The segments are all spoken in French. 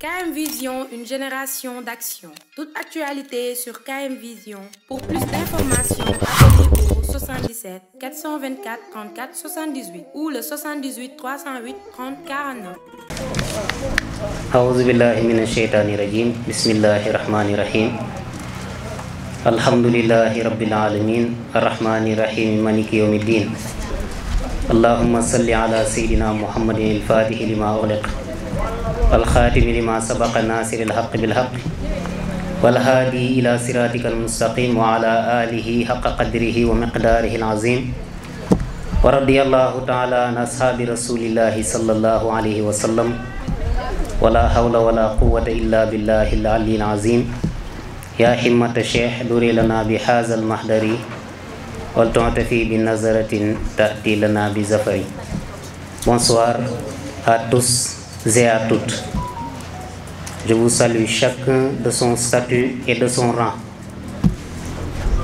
KM Vision, une génération d'action. Toute actualité sur KM Vision. Pour plus d'informations, appelez au 77 424 34 78 ou le 78 308 30 49. أعوذ بالله من الشيطان الرجيم بسم الله الرحمن الرحيم الحمد لله رب العالمين الرحمن الرحيم مالك يوم الدين اللهم صل على سيدنا محمد الفاتح لما أغلق الخاتم لما سبق الناصر الحق بالحق والهادي إلى صراطك المستقيم وعلى آله حق قدره ومقداره العظيم ورضي الله تعالى عن أصحاب رسول الله صلى الله عليه وسلم ولا حول ولا قوة إلا بالله العلي العظيم يا حمة الشيخ دوري لنا بهذا المحضر ولتعطفي بنظرة تأتي لنا بزفر. Bonsoir à tous et à toutes. Je vous salue chacun de son statut et de son rang.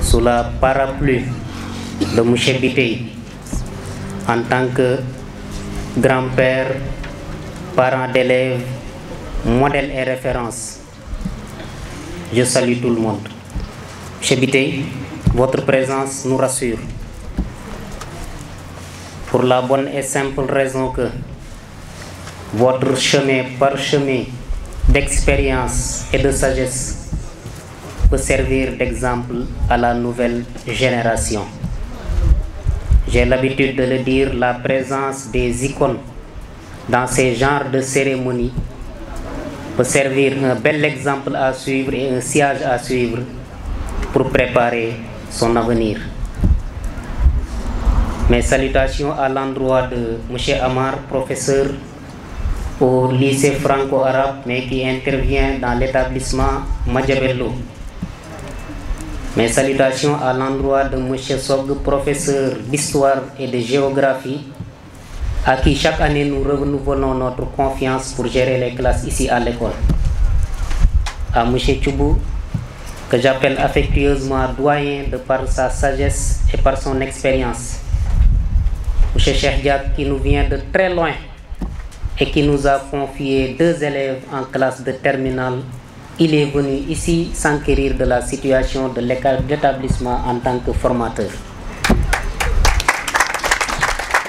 Sous la parapluie de Mouché Bitey, en tant que grand-père, parent d'élèves, modèle et référence, je salue tout le monde. Mouché Bitey, votre présence nous rassure. Pour la bonne et simple raison que votre chemin parsemé d'expérience et de sagesse peut servir d'exemple à la nouvelle génération. J'ai l'habitude de le dire, la présence des icônes dans ces genres de cérémonies peut servir un bel exemple à suivre et un sillage à suivre pour préparer son avenir. Mes salutations à l'endroit de M. Amar, professeur au lycée franco-arabe, mais qui intervient dans l'établissement Madiabello. Mes salutations à l'endroit de M. Sog, professeur d'histoire et de géographie, à qui chaque année nous renouvelons notre confiance pour gérer les classes ici à l'école. À M. Tchoubou, que j'appelle affectueusement doyen de par sa sagesse et par son expérience. M. Cheikh Diak, qui nous vient de très loin et qui nous a confié 2 élèves en classe de terminale. Il est venu ici s'enquérir de la situation de l'établissement en tant que formateur.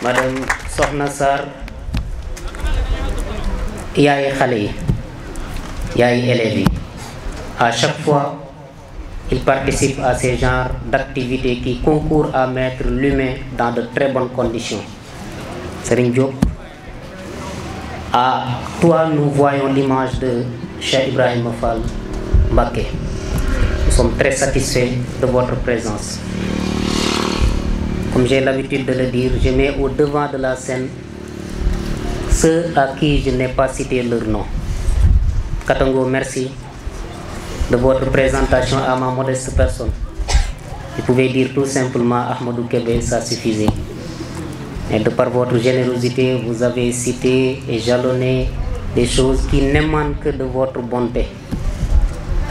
Madame Sokhna Sarr, yaay xale yi, yaay élèves yi. À chaque fois, il participe à ces genres d'activités qui concourent à mettre l'humain dans de très bonnes conditions. Serigne Diop, à toi nous voyons l'image de Cheikh Ibrahim Fall Mbacké. Nous sommes très satisfaits de votre présence. Comme j'ai l'habitude de le dire, je mets au devant de la scène ceux à qui je n'ai pas cité leur nom. Katango, merci de votre présentation à ma modeste personne. Vous pouvez dire tout simplement Ahmadou Kébé, ça suffisait. Et de par votre générosité, vous avez cité et jalonné des choses qui n'émanent que de votre bonté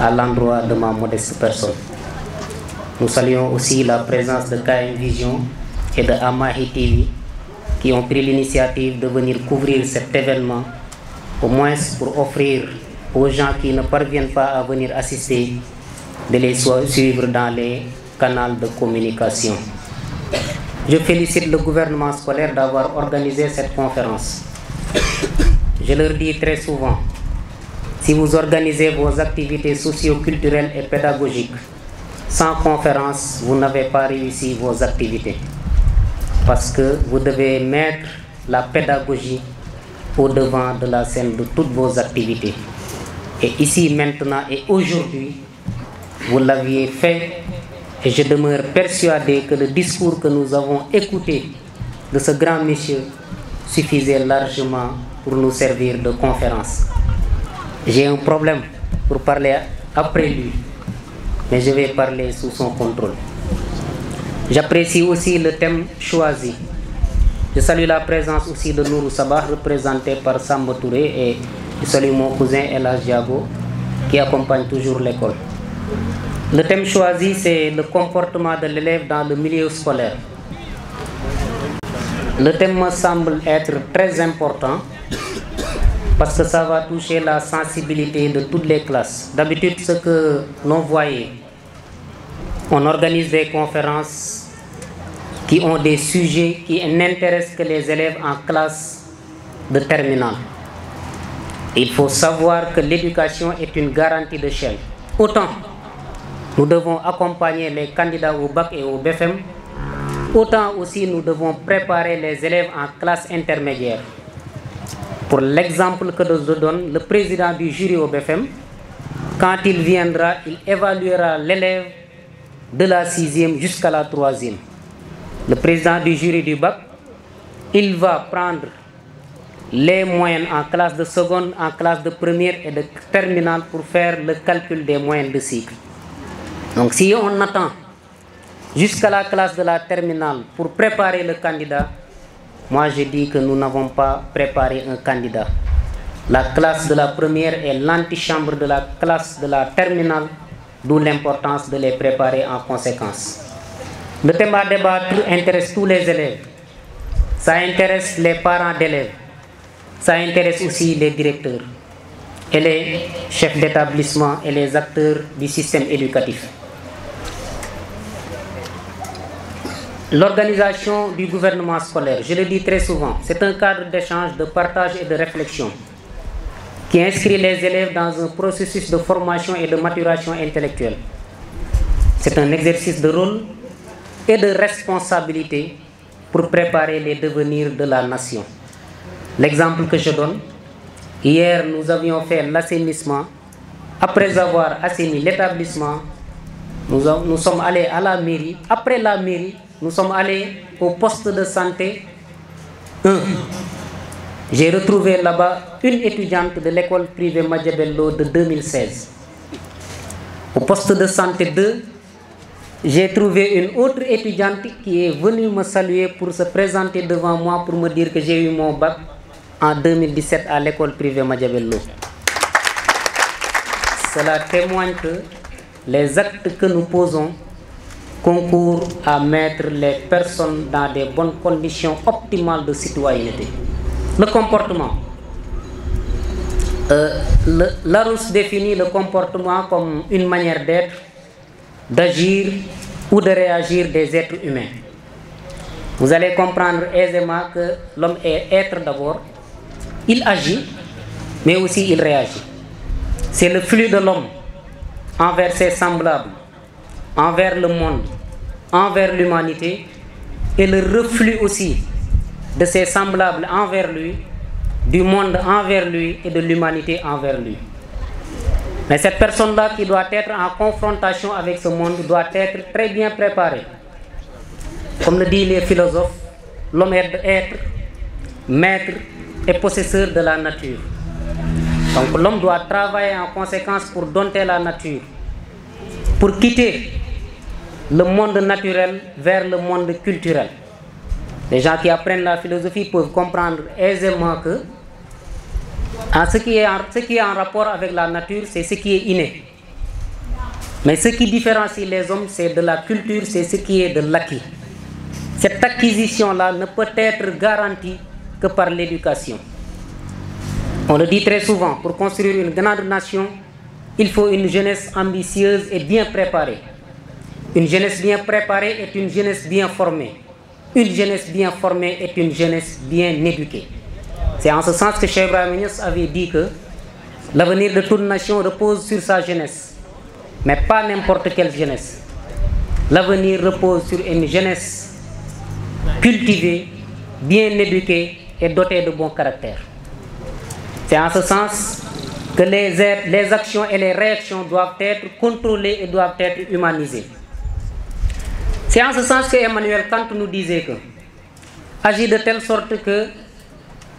à l'endroit de ma modeste personne. Nous saluons aussi la présence de KM Vision et de Amahi TV qui ont pris l'initiative de venir couvrir cet événement, au moins pour offrir aux gens qui ne parviennent pas à venir assister de les suivre dans les canaux de communication. Je félicite le gouvernement scolaire d'avoir organisé cette conférence. Je leur dis très souvent, si vous organisez vos activités socio-culturelles et pédagogiques, sans conférence, vous n'avez pas réussi vos activités. Parce que vous devez mettre la pédagogie au devant de la scène de toutes vos activités. Et ici, maintenant et aujourd'hui, vous l'aviez fait. Et je demeure persuadé que le discours que nous avons écouté de ce grand monsieur suffisait largement pour nous servir de conférence. J'ai un problème pour parler après lui, mais je vais parler sous son contrôle. J'apprécie aussi le thème choisi. Je salue la présence aussi de Nourou Sabah, représenté par Samba Touré, et je salue mon cousin El Hadj Diago, qui accompagne toujours l'école. Le thème choisi, c'est le comportement de l'élève dans le milieu scolaire. Le thème me semble être très important parce que ça va toucher la sensibilité de toutes les classes. D'habitude, ce que l'on voyait, on organise des conférences qui ont des sujets qui n'intéressent que les élèves en classe de terminale. Il faut savoir que l'éducation est une garantie de chaîne. Autant nous devons accompagner les candidats au bac et au BFM, autant aussi nous devons préparer les élèves en classe intermédiaire. Pour l'exemple que je donne, le président du jury au BFM, quand il viendra, il évaluera l'élève de la 6e jusqu'à la 3e. Le président du jury du bac, il va prendre les moyennes en classe de seconde, en classe de première et de terminale pour faire le calcul des moyennes de cycle. Donc si on attend jusqu'à la classe de la terminale pour préparer le candidat, moi je dis que nous n'avons pas préparé un candidat. La classe de la première est l'antichambre de la classe de la terminale, d'où l'importance de les préparer en conséquence. Le thème à débattre intéresse tous les élèves. Ça intéresse les parents d'élèves. Ça intéresse aussi les directeurs et les chefs d'établissement et les acteurs du système éducatif. L'organisation du gouvernement scolaire, je le dis très souvent, c'est un cadre d'échange, de partage et de réflexion qui inscrit les élèves dans un processus de formation et de maturation intellectuelle. C'est un exercice de rôle et de responsabilité pour préparer les devenirs de la nation. L'exemple que je donne, hier nous avions fait l'assainissement. Après avoir assaini l'établissement, nous sommes allés à la mairie. Après la mairie, nous sommes allés au poste de santé 1. J'ai retrouvé là-bas une étudiante de l'école privée Madiabello de 2016. Au poste de santé 2, j'ai trouvé une autre étudiante qui est venue me saluer pour se présenter devant moi pour me dire que j'ai eu mon bac en 2017 à l'école privée Madiabello. Cela témoigne que les actes que nous posons concourent à mettre les personnes dans des bonnes conditions optimales de citoyenneté. Le comportement. Larousse définit le comportement comme une manière d'être, d'agir ou de réagir des êtres humains. Vous allez comprendre aisément que l'homme est être d'abord. Il agit, mais aussi il réagit. C'est le flux de l'homme envers ses semblables, envers le monde, envers l'humanité, et le reflux aussi de ses semblables envers lui, du monde envers lui et de l'humanité envers lui. Mais cette personne-là qui doit être en confrontation avec ce monde doit être très bien préparée. Comme le disent les philosophes, l'homme est être, maître et possesseur de la nature. Donc l'homme doit travailler en conséquence pour dompter la nature, pour quitter le monde naturel vers le monde culturel. Les gens qui apprennent la philosophie peuvent comprendre aisément que ce qui est en rapport avec la nature, c'est ce qui est inné. Mais ce qui différencie les hommes, c'est de la culture, c'est ce qui est de l'acquis. Cette acquisition-là ne peut être garantie que par l'éducation. On le dit très souvent, pour construire une grande nation, il faut une jeunesse ambitieuse et bien préparée. Une jeunesse bien préparée est une jeunesse bien formée. Une jeunesse bien formée est une jeunesse bien éduquée. C'est en ce sens que Cheikh Ibrahima Niass avait dit que l'avenir de toute nation repose sur sa jeunesse, mais pas n'importe quelle jeunesse. L'avenir repose sur une jeunesse cultivée, bien éduquée et dotée de bon caractère. C'est en ce sens que les actions et les réactions doivent être contrôlées et doivent être humanisées. C'est en ce sens que Emmanuel Kant nous disait que agis de telle sorte que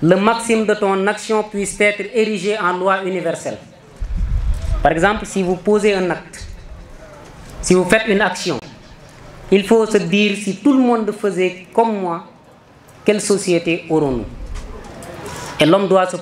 le maximum de ton action puisse être érigé en loi universelle. Par exemple, si vous posez un acte, si vous faites une action, il faut se dire, si tout le monde faisait comme moi, quelle société aurons-nous? Et l'homme doit se